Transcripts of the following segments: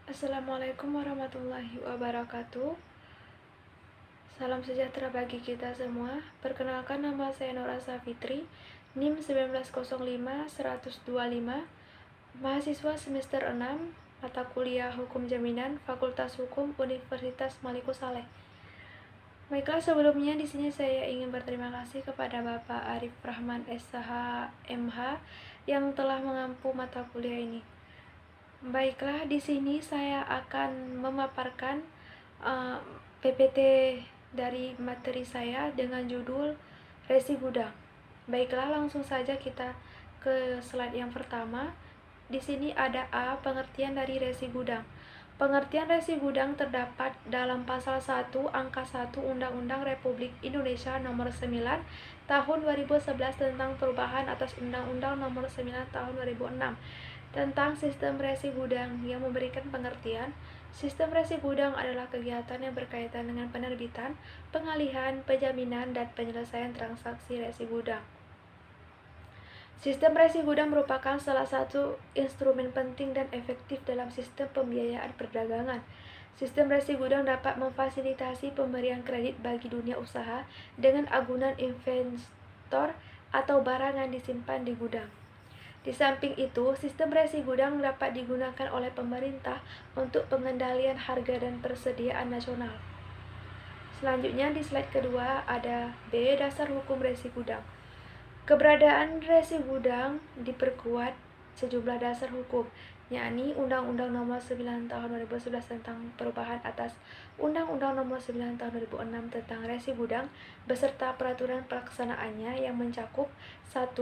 Assalamualaikum warahmatullahi wabarakatuh. Salam sejahtera bagi kita semua. Perkenalkan, nama saya Nora Safitri, NIM 1905125, mahasiswa semester 6, mata kuliah Hukum Jaminan, Fakultas Hukum Universitas Maliku Saleh. Baiklah, sebelumnya di sini saya ingin berterima kasih kepada Bapak Arif Rahman SH MH yang telah mengampu mata kuliah ini. Baiklah, di sini saya akan memaparkan PPT dari materi saya dengan judul Resi Gudang. Baiklah, langsung saja kita ke slide yang pertama. Di sini ada A, pengertian dari resi gudang. Pengertian resi gudang terdapat dalam pasal 1 angka 1 Undang-Undang Republik Indonesia Nomor 9 Tahun 2011 tentang perubahan atas Undang-Undang Nomor 9 Tahun 2006 tentang sistem resi gudang, yang memberikan pengertian sistem resi gudang adalah kegiatan yang berkaitan dengan penerbitan, pengalihan, penjaminan, dan penyelesaian transaksi resi gudang. Sistem resi gudang merupakan salah satu instrumen penting dan efektif dalam sistem pembiayaan perdagangan. Sistem resi gudang dapat memfasilitasi pemberian kredit bagi dunia usaha dengan agunan investor atau barang yang disimpan di gudang. Di samping itu, sistem resi gudang dapat digunakan oleh pemerintah untuk pengendalian harga dan persediaan nasional. Selanjutnya di slide kedua ada B, dasar hukum resi gudang. Keberadaan resi gudang diperkuat sejumlah dasar hukum, yakni Undang-Undang Nomor 9 Tahun 2011 tentang perubahan atas Undang-Undang Nomor 9 Tahun 2006 tentang resi gudang beserta peraturan pelaksanaannya yang mencakup 1.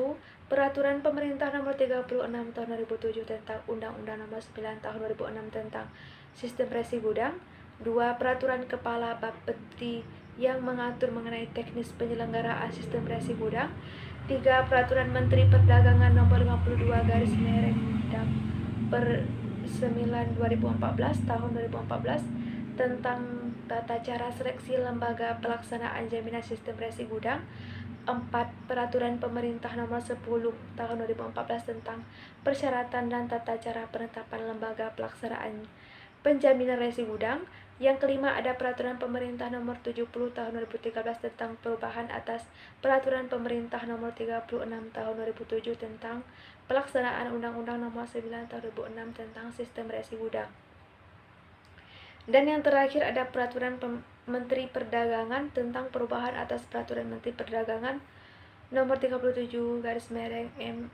Peraturan Pemerintah Nomor 36 Tahun 2007 tentang Undang-Undang Nomor 9 Tahun 2006 tentang Sistem Resi Gudang. 2. Peraturan Kepala Bapeti yang mengatur mengenai teknis penyelenggaraan sistem resi gudang. 3. Peraturan Menteri Perdagangan Nomor 52 garis miring per 9 2014 tahun 2014 tentang tata cara seleksi lembaga pelaksanaan jaminan sistem resi gudang. 4. Peraturan Pemerintah Nomor 10 Tahun 2014 tentang persyaratan dan tata cara penetapan lembaga pelaksanaan penjaminan resi gudang. Yang kelima ada Peraturan Pemerintah Nomor 70 Tahun 2013 tentang perubahan atas Peraturan Pemerintah Nomor 36 Tahun 2007 tentang pelaksanaan Undang-Undang Nomor 9 Tahun 2006 tentang sistem resi gudang. Dan yang terakhir ada Peraturan Menteri Perdagangan tentang perubahan atas Peraturan Menteri Perdagangan Nomor 37 garis miring M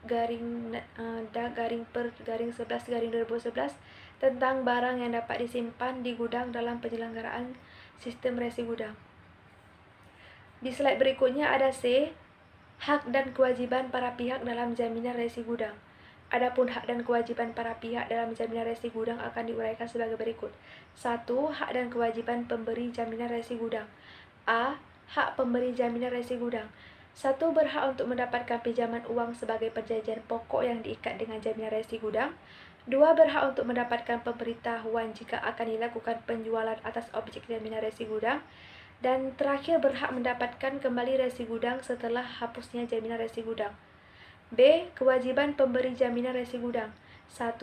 garing 11 garing 2011 tentang barang yang dapat disimpan di gudang dalam penyelenggaraan sistem resi gudang. Di slide berikutnya ada C, hak dan kewajiban para pihak dalam jaminan resi gudang. Adapun hak dan kewajiban para pihak dalam jaminan resi gudang akan diuraikan sebagai berikut. 1. Hak dan kewajiban pemberi jaminan resi gudang. A. Hak pemberi jaminan resi gudang. 1. Berhak untuk mendapatkan pinjaman uang sebagai perjanjian pokok yang diikat dengan jaminan resi gudang. 2. Berhak untuk mendapatkan pemberitahuan jika akan dilakukan penjualan atas objek jaminan resi gudang. Dan terakhir, berhak mendapatkan kembali resi gudang setelah hapusnya jaminan resi gudang. B. Kewajiban pemberi jaminan resi gudang. 1.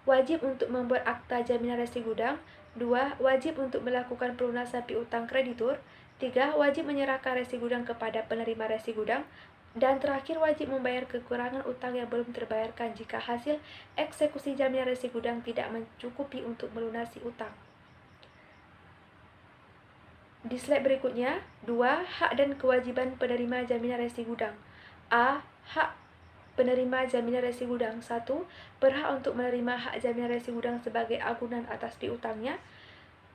Wajib untuk membuat akta jaminan resi gudang. 2. Wajib untuk melakukan pelunasan piutang kreditur. 3. Wajib menyerahkan resi gudang kepada penerima resi gudang. Dan terakhir, wajib membayar kekurangan utang yang belum terbayarkan jika hasil eksekusi jaminan resi gudang tidak mencukupi untuk melunasi utang. Di slide berikutnya, 2. Hak dan kewajiban penerima jaminan resi gudang. A. Hak penerima jaminan resi gudang. 1. Berhak untuk menerima hak jaminan resi gudang sebagai agunan atas piutangnya.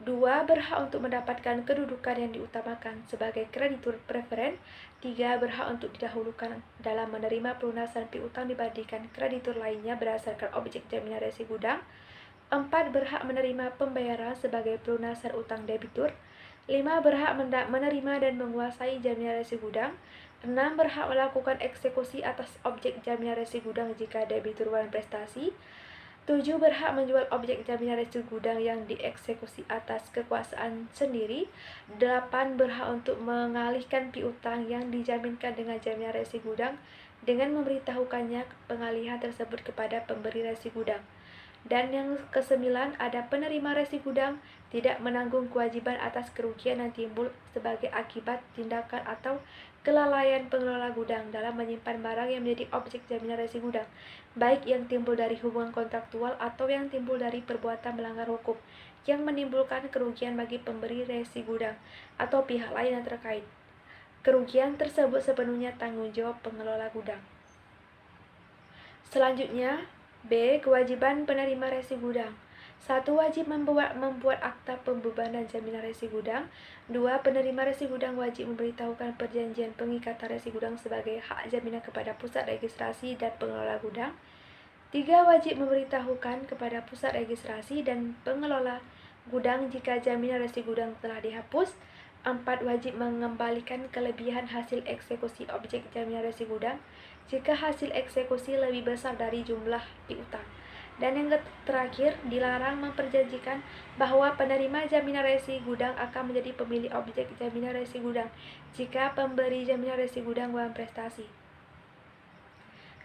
2. Berhak untuk mendapatkan kedudukan yang diutamakan sebagai kreditur preferen. 3. Berhak untuk didahulukan dalam menerima pelunasan piutang dibandingkan kreditur lainnya berdasarkan objek jaminan resi gudang. 4. Berhak menerima pembayaran sebagai pelunasan utang debitur. 5. Berhak menerima dan menguasai jaminan resi gudang. 6. Berhak melakukan eksekusi atas objek jaminan resi gudang jika debitur waran prestasi. 7. Berhak menjual objek jaminan resi gudang yang dieksekusi atas kekuasaan sendiri. 8. Berhak untuk mengalihkan piutang yang dijaminkan dengan jaminan resi gudang dengan memberitahukannya pengalihan tersebut kepada pemberi resi gudang. Dan yang kesembilan, ada penerima resi gudang tidak menanggung kewajiban atas kerugian yang timbul sebagai akibat tindakan atau kelalaian pengelola gudang dalam menyimpan barang yang menjadi objek jaminan resi gudang, baik yang timbul dari hubungan kontraktual atau yang timbul dari perbuatan melanggar hukum yang menimbulkan kerugian bagi pemberi resi gudang atau pihak lain yang terkait. Kerugian tersebut sepenuhnya tanggung jawab pengelola gudang. Selanjutnya, B. Kewajiban penerima resi gudang. 1. Wajib membuat akta pembebanan jaminan resi gudang. 2. Penerima resi gudang wajib memberitahukan perjanjian pengikatan resi gudang sebagai hak jaminan kepada pusat registrasi dan pengelola gudang. 3. Wajib memberitahukan kepada pusat registrasi dan pengelola gudang jika jaminan resi gudang telah dihapus. 4. Wajib mengembalikan kelebihan hasil eksekusi objek jaminan resi gudang jika hasil eksekusi lebih besar dari jumlah piutang. Dan yang terakhir, dilarang memperjanjikan bahwa penerima jaminan resi gudang akan menjadi pemilik objek jaminan resi gudang jika pemberi jaminan resi gudang dalam prestasi.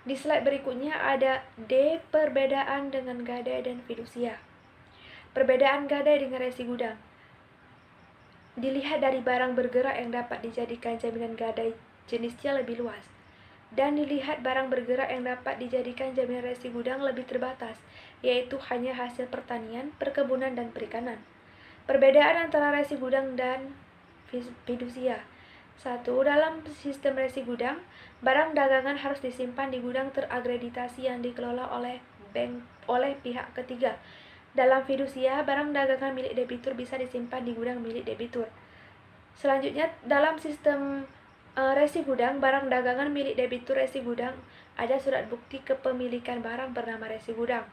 Di slide berikutnya ada D. Perbedaan dengan gadai dan fidusia. Perbedaan gadai dengan resi gudang dilihat dari barang bergerak yang dapat dijadikan jaminan gadai jenisnya lebih luas, dan dilihat barang bergerak yang dapat dijadikan jaminan resi gudang lebih terbatas, yaitu hanya hasil pertanian, perkebunan, dan perikanan. Perbedaan antara resi gudang dan fidusia. 1. Dalam sistem resi gudang, barang dagangan harus disimpan di gudang terakreditasi yang dikelola oleh pihak ketiga. Dalam fidusia, barang dagangan milik debitur bisa disimpan di gudang milik debitur. Selanjutnya, dalam sistem resi gudang, barang dagangan milik debitur resi gudang ada surat bukti kepemilikan barang bernama resi gudang.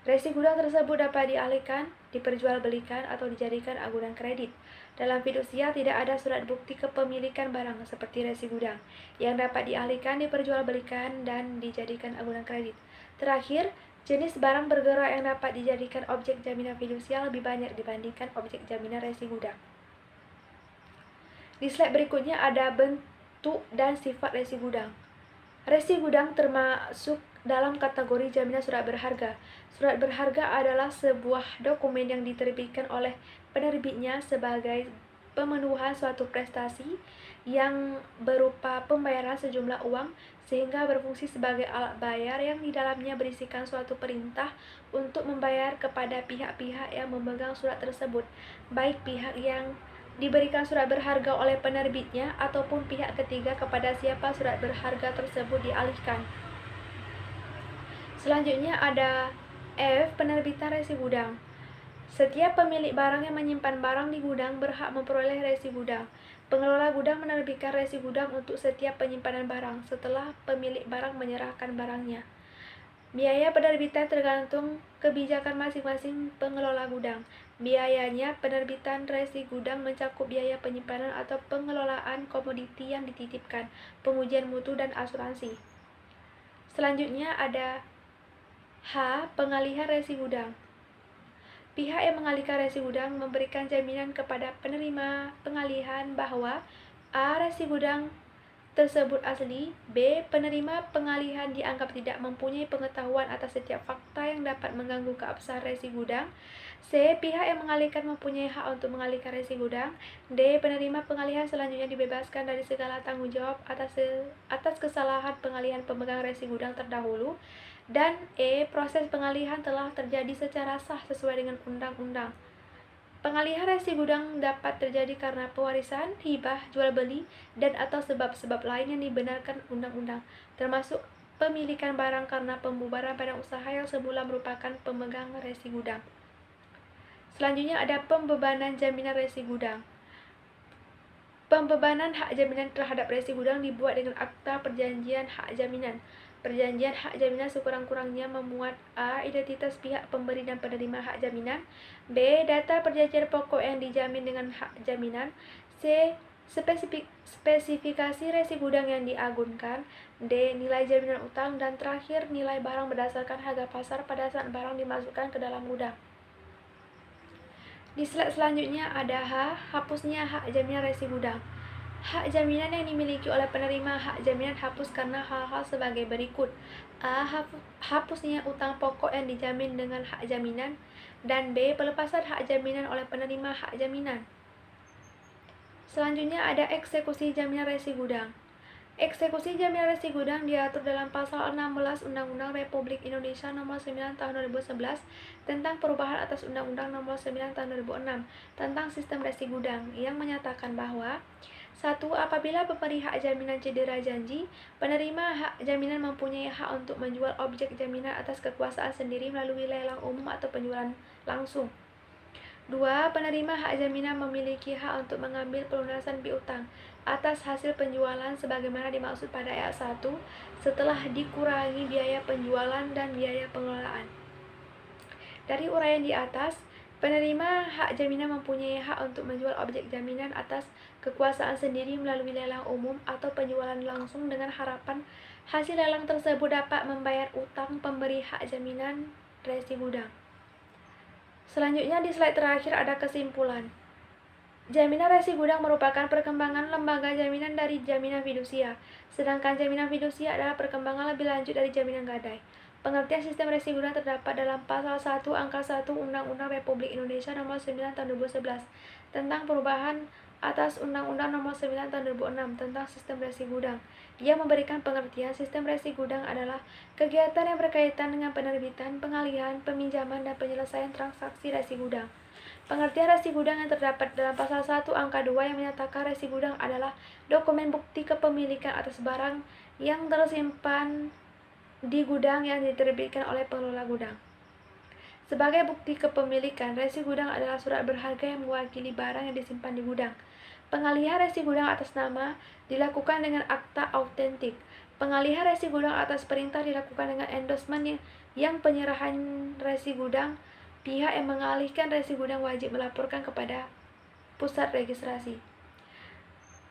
Resi gudang tersebut dapat dialihkan, diperjualbelikan, atau dijadikan agunan kredit. Dalam fidusia tidak ada surat bukti kepemilikan barang seperti resi gudang yang dapat dialihkan, diperjualbelikan, dan dijadikan agunan kredit. Terakhir, jenis barang bergerak yang dapat dijadikan objek jaminan fidusia lebih banyak dibandingkan objek jaminan resi gudang. Di slide berikutnya ada bentuk dan sifat resi gudang. Resi gudang termasuk dalam kategori jaminan surat berharga. Surat berharga adalah sebuah dokumen yang diterbitkan oleh penerbitnya sebagai pemenuhan suatu prestasi yang berupa pembayaran sejumlah uang, sehingga berfungsi sebagai alat bayar yang di dalamnya berisikan suatu perintah untuk membayar kepada pihak-pihak yang memegang surat tersebut, baik pihak yang diberikan surat berharga oleh penerbitnya ataupun pihak ketiga kepada siapa surat berharga tersebut dialihkan. Selanjutnya ada F. Penerbitan resi gudang. Setiap pemilik barang yang menyimpan barang di gudang berhak memperoleh resi gudang. Pengelola gudang menerbitkan resi gudang untuk setiap penyimpanan barang setelah pemilik barang menyerahkan barangnya. Biaya penerbitan tergantung kebijakan masing-masing pengelola gudang. Biayanya penerbitan resi gudang mencakup biaya penyimpanan atau pengelolaan komoditi yang dititipkan, pengujian mutu, dan asuransi. Selanjutnya ada H. Pengalihan resi gudang. Pihak yang mengalihkan resi gudang memberikan jaminan kepada penerima pengalihan bahwa A. Resi gudang tersebut asli. B. Penerima pengalihan dianggap tidak mempunyai pengetahuan atas setiap fakta yang dapat mengganggu keabsahan resi gudang. C. Pihak yang mengalihkan mempunyai hak untuk mengalihkan resi gudang. D. Penerima pengalihan selanjutnya dibebaskan dari segala tanggung jawab atas kesalahan pengalihan pemegang resi gudang terdahulu. Dan E. Proses pengalihan telah terjadi secara sah sesuai dengan undang-undang. Pengalihan resi gudang dapat terjadi karena pewarisan, hibah, jual beli, dan atau sebab-sebab lain yang dibenarkan undang-undang, termasuk pemilikan barang karena pembubaran badan usaha yang semula merupakan pemegang resi gudang. Selanjutnya ada pembebanan jaminan resi gudang. Pembebanan hak jaminan terhadap resi gudang dibuat dengan akta perjanjian hak jaminan. Perjanjian hak jaminan sekurang-kurangnya memuat A. Identitas pihak pemberi dan penerima hak jaminan. B. Data perjanjian pokok yang dijamin dengan hak jaminan. C. Spesifikasi resi gudang yang diagunkan. D. Nilai jaminan utang. Dan terakhir, nilai barang berdasarkan harga pasar pada saat barang dimasukkan ke dalam gudang. Di slide selanjutnya ada H. Hapusnya hak jaminan resi gudang. Hak jaminan yang dimiliki oleh penerima hak jaminan hapus karena hal-hal sebagai berikut. A. Hapusnya utang pokok yang dijamin dengan hak jaminan. Dan B. Pelepasan hak jaminan oleh penerima hak jaminan. Selanjutnya ada eksekusi jaminan resi gudang. Eksekusi jaminan resi gudang diatur dalam pasal 16 Undang-Undang Republik Indonesia Nomor 9 Tahun 2011 tentang perubahan atas Undang-Undang Nomor 9 Tahun 2006 tentang sistem resi gudang yang menyatakan bahwa 1. Apabila pemberi hak jaminan cedera janji, penerima hak jaminan mempunyai hak untuk menjual objek jaminan atas kekuasaan sendiri melalui lelang umum atau penjualan langsung. 2. Penerima hak jaminan memiliki hak untuk mengambil pelunasan piutang atas hasil penjualan sebagaimana dimaksud pada ayat 1 setelah dikurangi biaya penjualan dan biaya pengelolaan. Dari uraian di atas, penerima hak jaminan mempunyai hak untuk menjual objek jaminan atas kekuasaan sendiri melalui lelang umum atau penjualan langsung dengan harapan hasil lelang tersebut dapat membayar utang pemberi hak jaminan resi gudang. Selanjutnya di slide terakhir ada kesimpulan. Jaminan resi gudang merupakan perkembangan lembaga jaminan dari jaminan fidusia, sedangkan jaminan fidusia adalah perkembangan lebih lanjut dari jaminan gadai. Pengertian sistem resi gudang terdapat dalam pasal 1 angka 1 Undang-Undang Republik Indonesia Nomor 9 Tahun 2011 tentang perubahan atas Undang-Undang Nomor 9 Tahun 2006 tentang sistem resi gudang. Ia memberikan pengertian sistem resi gudang adalah kegiatan yang berkaitan dengan penerbitan, pengalihan, peminjaman, dan penyelesaian transaksi resi gudang. Pengertian resi gudang yang terdapat dalam pasal 1 angka 2 yang menyatakan resi gudang adalah dokumen bukti kepemilikan atas barang yang tersimpan di gudang yang diterbitkan oleh pengelola gudang. Sebagai bukti kepemilikan, resi gudang adalah surat berharga yang mewakili barang yang disimpan di gudang. Pengalihan resi gudang atas nama dilakukan dengan akta autentik. Pengalihan resi gudang atas perintah dilakukan dengan endorsement yang penyerahan resi gudang. Pihak yang mengalihkan resi gudang wajib melaporkan kepada pusat registrasi.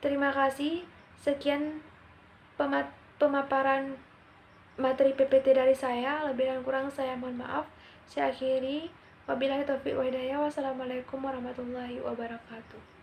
Terima kasih. Sekian pemaparan materi PPT dari saya. Lebih dan kurang saya mohon maaf. Saya akhiri. Wabillahi taufiq wa hidayah. Wassalamualaikum warahmatullahi wabarakatuh.